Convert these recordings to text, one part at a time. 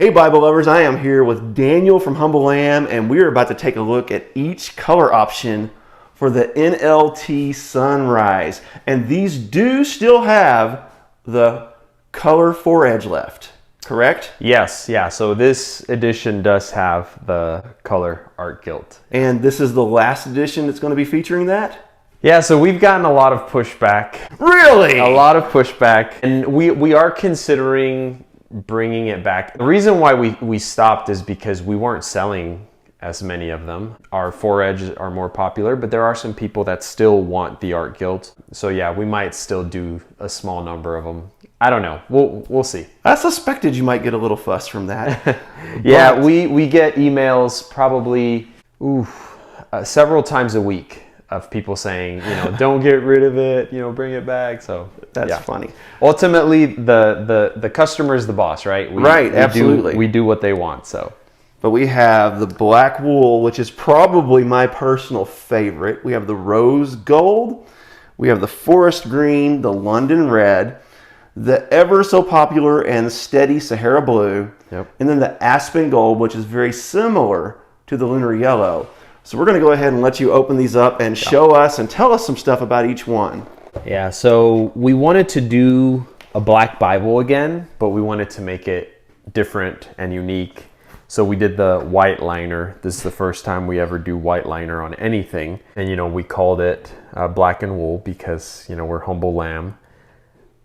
Hey Bible lovers, I am here with Daniel from Humble Lamb, and we are about to take a look at each color option for the NLT Sunrise. And these do still have the color foredge left, correct? Yes, yeah. So this edition does have the color art gilt. And this is the last edition that's going to be featuring that? Yeah, so we've gotten a lot of pushback. Really? A lot of pushback. And we are considering bringing it back. The reason why we stopped is because we weren't selling as many of them. Our foredge are more popular, but there are some people that still want the art gilt. So yeah, we might still do a small number of them. I don't know. We'll see. I suspected you might get a little fuss from that. Yeah, we get emails probably several times a week of people saying, don't get rid of it, bring it back. So that's funny. Ultimately, the customer is the boss, right? Absolutely. We do what they want. So, but we have the black wool, which is probably my personal favorite. We have the rose gold. We have the forest green, the London red, the ever so popular and steady Sahara blue, and then the Aspen gold, which is very similar to the lunar yellow. So we're going to go ahead and let you open these up and show us and tell us some stuff about each one. Yeah, so we wanted to do a black Bible again, but we wanted to make it different and unique. So we did the white liner. This is the first time we ever do white liner on anything. And, we called it black and wool because, we're Humble Lamb.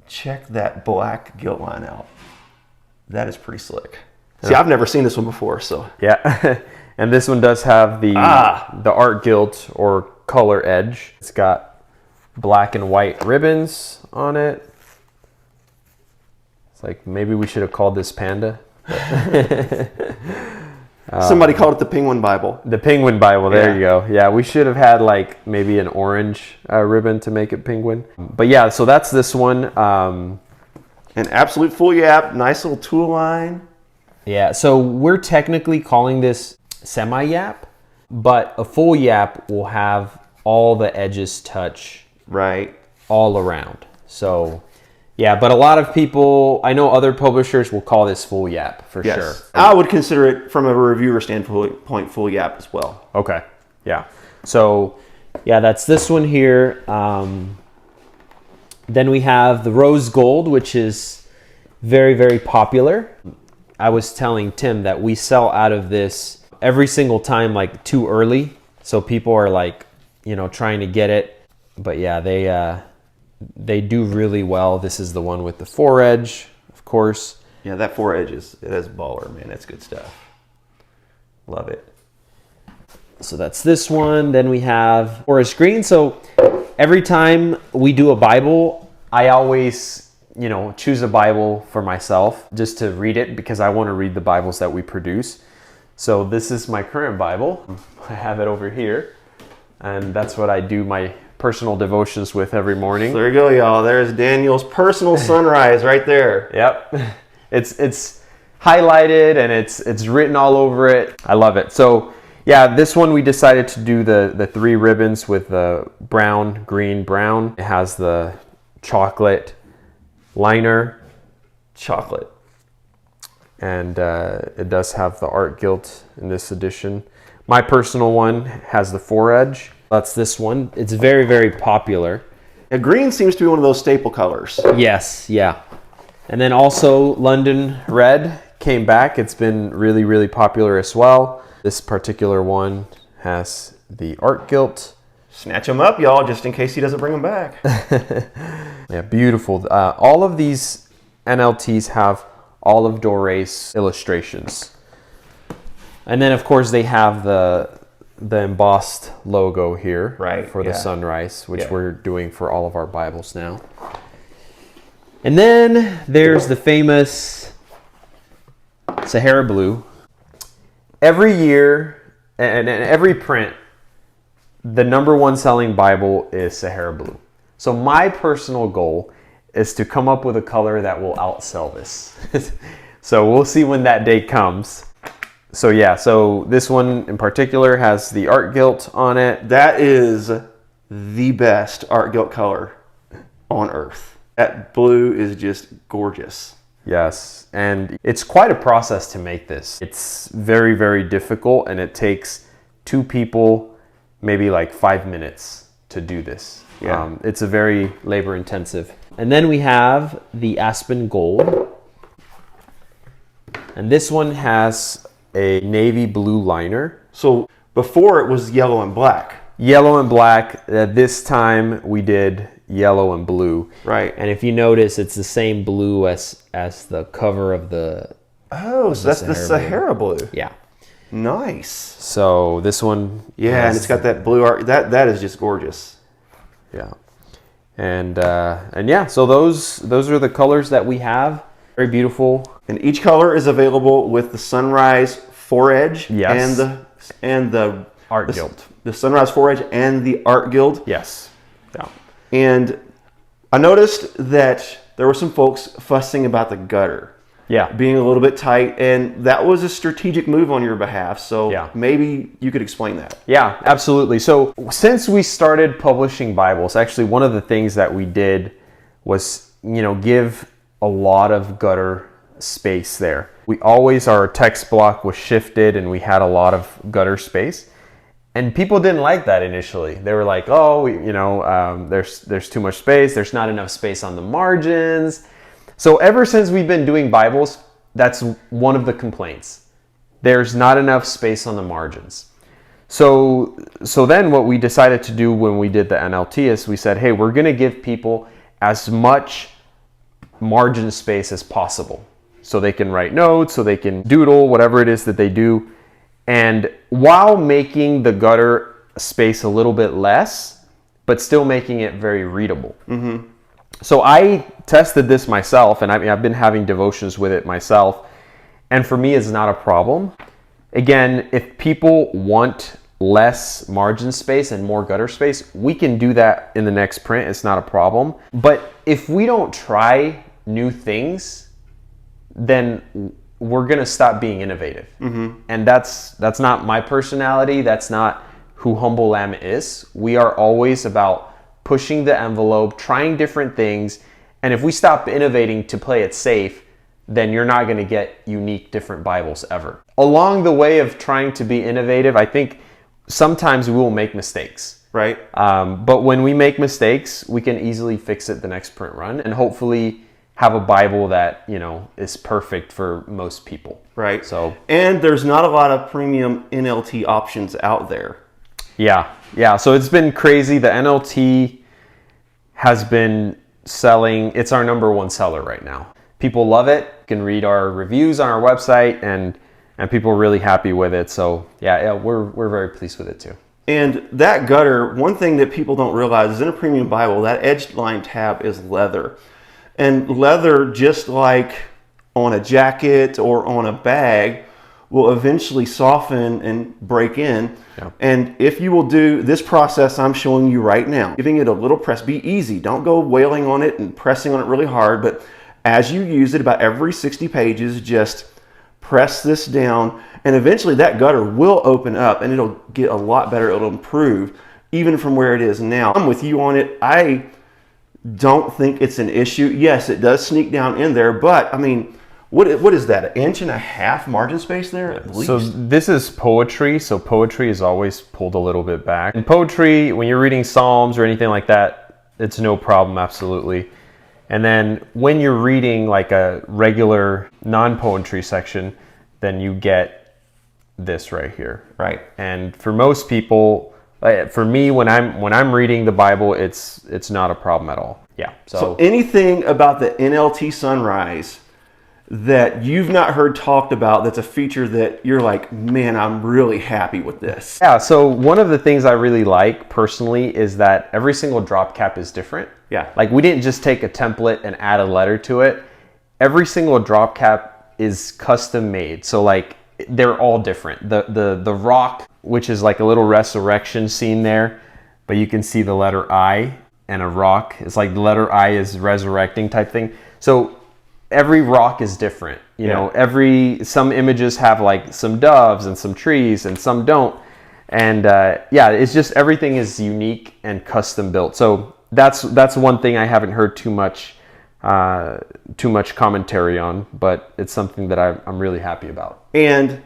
Check that black gilt line out. That is pretty slick. See, I've never seen this one before, so. Yeah. And this one does have the art gilt or color edge. It's got black and white ribbons on it. It's like maybe we should have called this Panda. Somebody called it the Penguin Bible. The Penguin Bible, there you go. Yeah, we should have had like maybe an orange ribbon to make it penguin. But yeah, so that's this one. An absolute full yap, nice little tool line. Yeah, so we're technically calling this semi-yap, but a full yap will have all the edges touch all around. So yeah, but a lot of people, I know other publishers will call this full yap for sure. I would consider it from a reviewer standpoint full yap as well. Okay, yeah. So yeah, that's this one here. Then we have the rose gold, which is very, very popular. I was telling Tim that we sell out of this every single time, like too early. So people are like, trying to get it. But yeah, they do really well. This is the one with the foredge, of course. Yeah, that foredge is baller, man. That's good stuff. Love it. So that's this one. Then we have forest green. So every time we do a Bible, I always choose a Bible for myself just to read it because I want to read the Bibles that we produce. So this is my current Bible. I have it over here. And that's what I do my personal devotions with every morning. So there you go, y'all. There's Daniel's personal sunrise right there. Yep. It's highlighted and it's written all over it. I love it. So yeah, this one we decided to do the three ribbons with the brown, green, brown. It has the chocolate liner. Chocolate. And it does have the art gilt in this edition. My personal one has the foredge. That's this one. It's very, very popular. And green seems to be one of those staple colors. Yes, yeah. And then also London red came back. It's been really, really popular as well. This particular one has the art gilt. Snatch them up, y'all, just in case he doesn't bring them back. Yeah, beautiful. All of these NLTs have olive dorés illustrations. And then of course they have the embossed logo here for the Sunrise, which we're doing for all of our Bibles now. And then there's the famous Sahara blue. Every year and every print, the #1 selling Bible is Sahara blue. So my personal goal is to come up with a color that will outsell this. So we'll see when that day comes. So yeah, so this one in particular has the art gilt on it. That is the best art gilt color on earth. That blue is just gorgeous. Yes, and it's quite a process to make this. It's very, very difficult, and it takes 2 people, maybe like 5 minutes to do this. Yeah. It's a very labor intensive. And then we have the Aspen Gold. And this one has a navy blue liner. So before it was yellow and black. Yellow and black. This time we did yellow and blue. Right. And if you notice, it's the same blue as the cover of the... Oh, so that's the Sahara blue. Yeah. Nice. So this one... Yeah, and it's got that blue art. That is just gorgeous. Yeah. And yeah, so those are the colors that we have. Very beautiful. And each color is available with the SonRise 4-edge Yes. and the Art Guild. The SonRise 4-edge and the Art Guild. Yes. Yeah. And I noticed that there were some folks fussing about the gutter. Yeah. Being a little bit tight, and that was a strategic move on your behalf. So Yeah. maybe you could explain that. Yeah, absolutely. So since we started publishing Bibles, actually one of the things that we did was, give a lot of gutter space there. Our text block was shifted and we had a lot of gutter space. And people didn't like that initially. They were like, oh, there's too much space. There's not enough space on the margins. So ever since we've been doing Bibles, that's one of the complaints. There's not enough space on the margins. So then what we decided to do when we did the NLT is we said, hey, we're going to give people as much margin space as possible. So they can write notes, so they can doodle, whatever it is that they do. And while making the gutter space a little bit less, but still making it very readable. Mm-hmm. So I tested this myself, and I've been having devotions with it myself. And for me, it's not a problem. Again, if people want less margin space and more gutter space, we can do that in the next print. It's not a problem. But if we don't try new things, then we're going to stop being innovative. Mm-hmm. And that's not my personality. That's not who Humble Lamb is. We are always about pushing the envelope, trying different things. And if we stop innovating to play it safe, then you're not going to get unique, different Bibles ever. Along the way of trying to be innovative, I think sometimes we will make mistakes. Right. But when we make mistakes, we can easily fix it the next print run and hopefully have a Bible that, is perfect for most people. Right. So, and there's not a lot of premium NLT options out there. Yeah. So it's been crazy. The NLT has been selling. It's our #1 seller right now. People love it. You can read our reviews on our website, and people are really happy with it. So yeah, we're very pleased with it too. And that gutter, one thing that people don't realize is in a premium Bible, that edge line tab is leather. And leather, just like on a jacket or on a bag, will eventually soften and break in. Yeah. And if you will do this process I'm showing you right now, giving it a little press, be easy. Don't go wailing on it and pressing on it really hard. But as you use it, about every 60 pages, just press this down. And eventually that gutter will open up and it'll get a lot better. It'll improve even from where it is now. I'm with you on it. I don't think it's an issue. Yes, it does sneak down in there, but I mean, what is that? 1.5 inch margin space there at least? So this is poetry. So poetry is always pulled a little bit back. In poetry, when you're reading Psalms or anything like that, it's no problem, absolutely. And then when you're reading like a regular non-poetry section, then you get this right here. Right. And for most people, for me, when I'm reading the Bible, it's not a problem at all. Yeah. So anything about the NLT Sunrise that you've not heard talked about that's a feature that you're like, man, I'm really happy with this? Yeah. So one of the things I really like personally is that every single drop cap is different. Yeah. Like we didn't just take a template and add a letter to it. Every single drop cap is custom made. So like they're all different. The rock, which is like a little resurrection scene there, but you can see the letter I and a rock. It's like the letter I is resurrecting type thing. So every rock is different. You know, some images have like some doves and some trees and some don't. And it's just everything is unique and custom built. So that's one thing I haven't heard too much too much commentary on, but it's something that I'm really happy about. And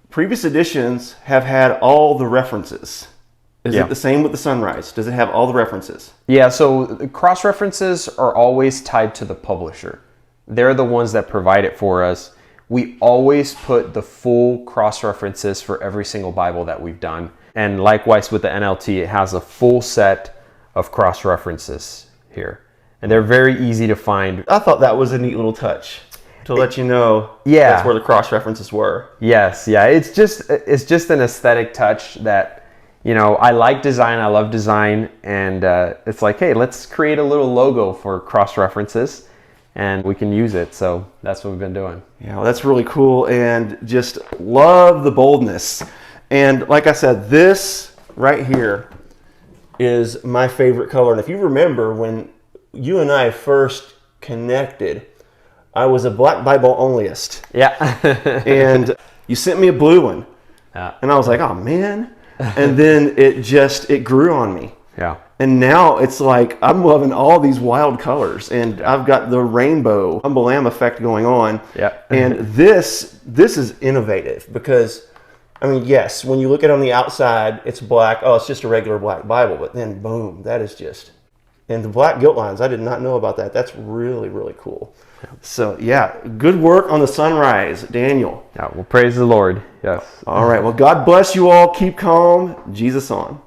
previous editions have had all the references. Is Yeah. it the same with the Sunrise? Does it have all the references? Yeah, so cross-references are always tied to the publisher. They're the ones that provide it for us. We always put the full cross-references for every single Bible that we've done. And likewise with the NLT, it has a full set of cross-references here. And they're very easy to find. I thought that was a neat little touch to let you know Yeah. that's where the cross-references were. Yes, yeah, it's just an aesthetic touch that, you know, I like design, I love design, and it's like, hey, let's create a little logo for cross-references, and we can use it. So that's what we've been doing. Yeah, well, that's really cool, and just love the boldness. And like I said, this right here is my favorite color. And if you remember when you and I first connected, I was a black Bible onlyist. Yeah. And you sent me a blue one. Yeah. And I was like, oh man. And then it grew on me. Yeah. And now it's like I'm loving all these wild colors, and I've got the rainbow humble lamb effect going on. Yeah. And this is innovative because, I mean, yes, when you look at it on the outside, it's black. Oh, it's just a regular black Bible. But then, boom, that is just. And the black gilt lines, I did not know about that. That's really, really cool. So, yeah, good work on the Sunrise, Daniel. Yeah. Well, praise the Lord. Yes. All right. Well, God bless you all. Keep calm. Jesus on.